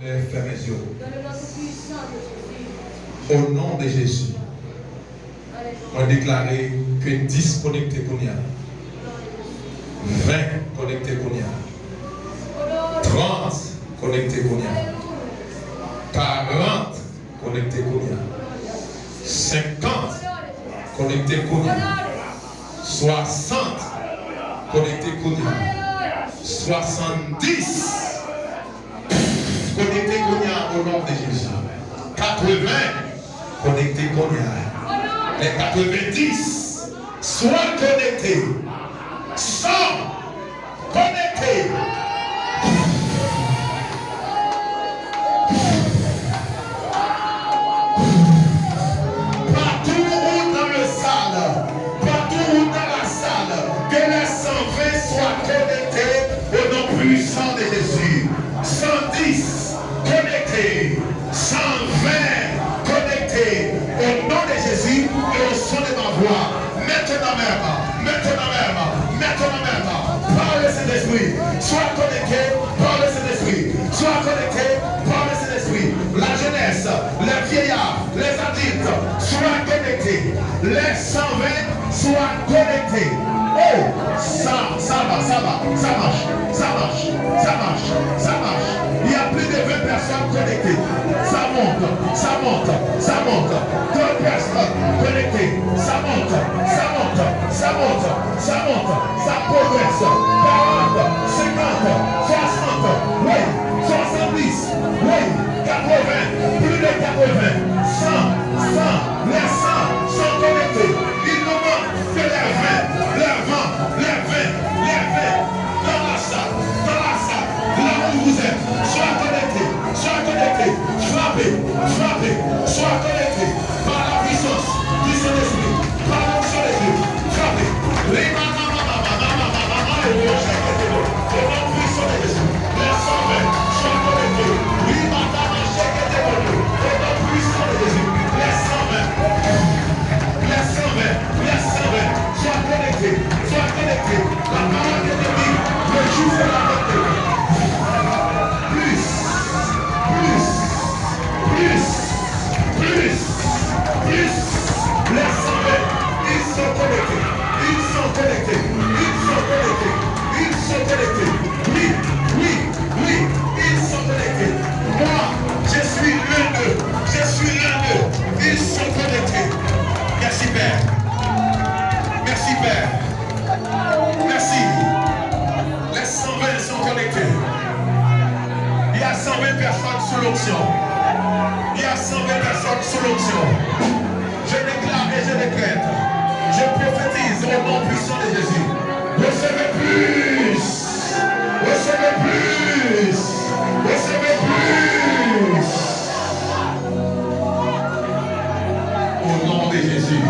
Fermez les yeux. Dans le nom puissant de Jésus. Au nom de Jésus, on déclare que 10 connectés qu'on y a, 20 connectés qu'on y a, 30 connectés qu'on y a, 40 connectés qu'on y a, 50 connectés qu'on y a, 60 connectés qu'on y a, 70 connectés qu'on y a au nom de Jésus, 80 connectés qu'on y a, les 90 soient connectés, 100 connectés. Puissant de Jésus, 110 connectés, 120 connectés au nom de Jésus et au son de ma voix. Maintenant même, par le Saint-Esprit, sois connecté par le Saint-Esprit, sois connecté par le Saint-Esprit. La jeunesse, les vieillards, les adultes, soient connectés, les 120 soient connectés. Oh, ça marche. Il y a plus de 20 personnes connectées. Ça monte. 2 personnes connectées. Ça monte. Ça progresse. 40, 50, 60, oui, 70, oui, 80, plus de 80, 100, les 100 sont connectés. Il nous manque que les 20, dans la salle, là où vous êtes, sois connectés, frappez, sois connectés par la puissance du Saint-Esprit, par l'onction de Dieu, frappez. Les au nom puissant de Jésus, les 120, sois connectés. Oui, madame, au nom puissant de Jésus, les 120, sois connectés. La parole de Dieu dit, le jour de la vérité. Plus. Les 120, ils sont connectés. Oui, ils sont connectés. Moi, je suis l'un d'eux. Ils sont connectés. Merci Père. Merci. Les 120 sont connectés. Il y a 120 personnes sous l'onction. Je déclare et je décrète. Je prophétise au nom puissant de Jésus. Recevez plus. Au nom de Jésus.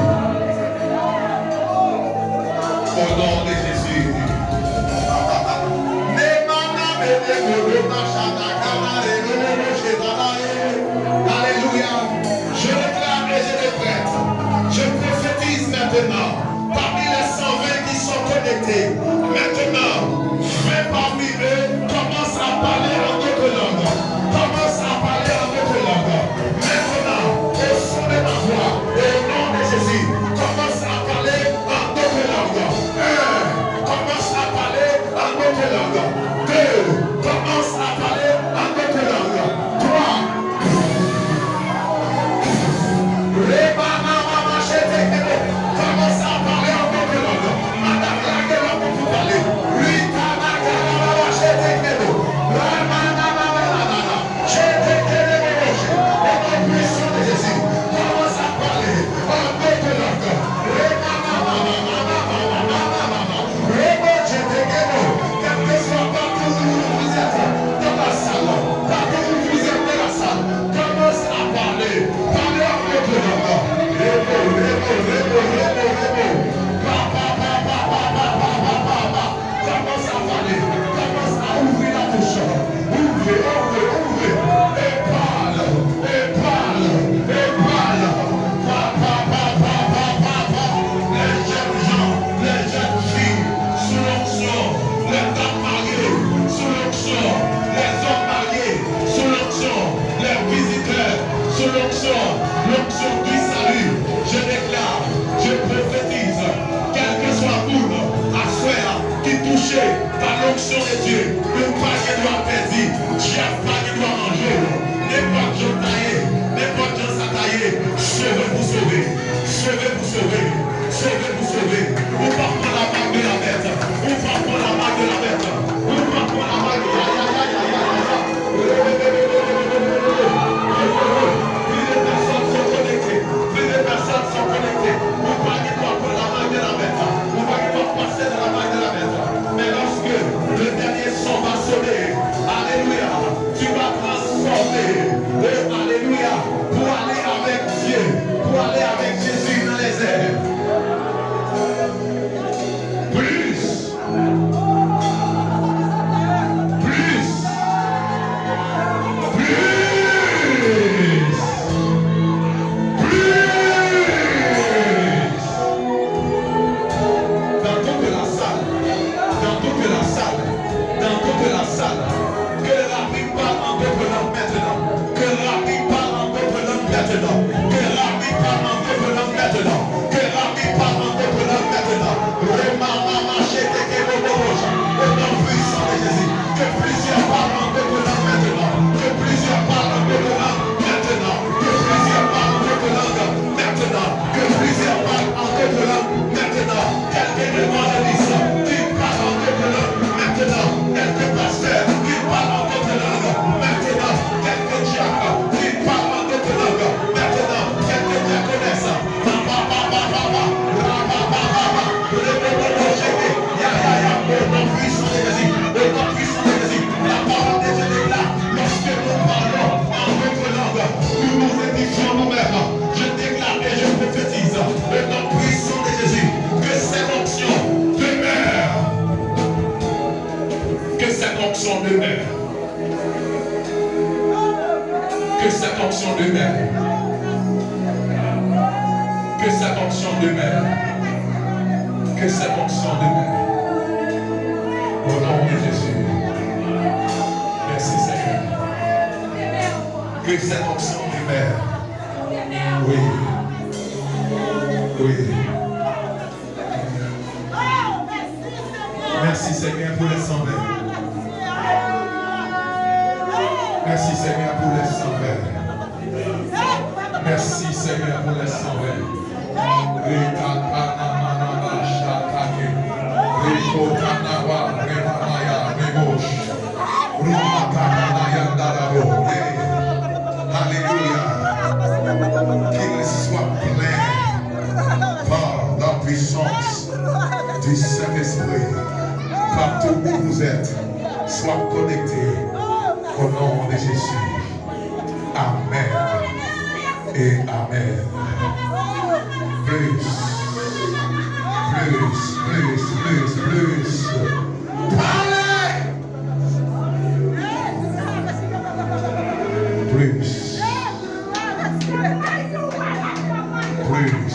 Alléluia. Je déclare et je décrète. Je prophétise maintenant. Parmi les 120 qui sont connectés, maintenant, 20 parmi eux commencent à parler monter. Oh, alléluia. Pour aller avec Dieu. Pour aller avec Jésus dans les airs. Plus. Plus. Demeure. Que cette onction demeure. Que cette onction demeure. Que cette onction demeure. Au nom de Jésus. Merci Seigneur. Que cette onction demeure. Oui. Oui. Merci Seigneur pour les 100 verts. Merci Seigneur pour les 100 verts. Merci Seigneur pour les 100 verts. Alléluia. Qu'il soit plein par la puissance du Saint-Esprit. Partout où vous êtes, sois connecté. Au nom de Jésus. Amen. Et Amen. Plus. Plus. Plus. Plus. Plus. Parlez. Plus. Plus.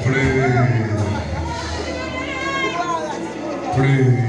Plus. Plus.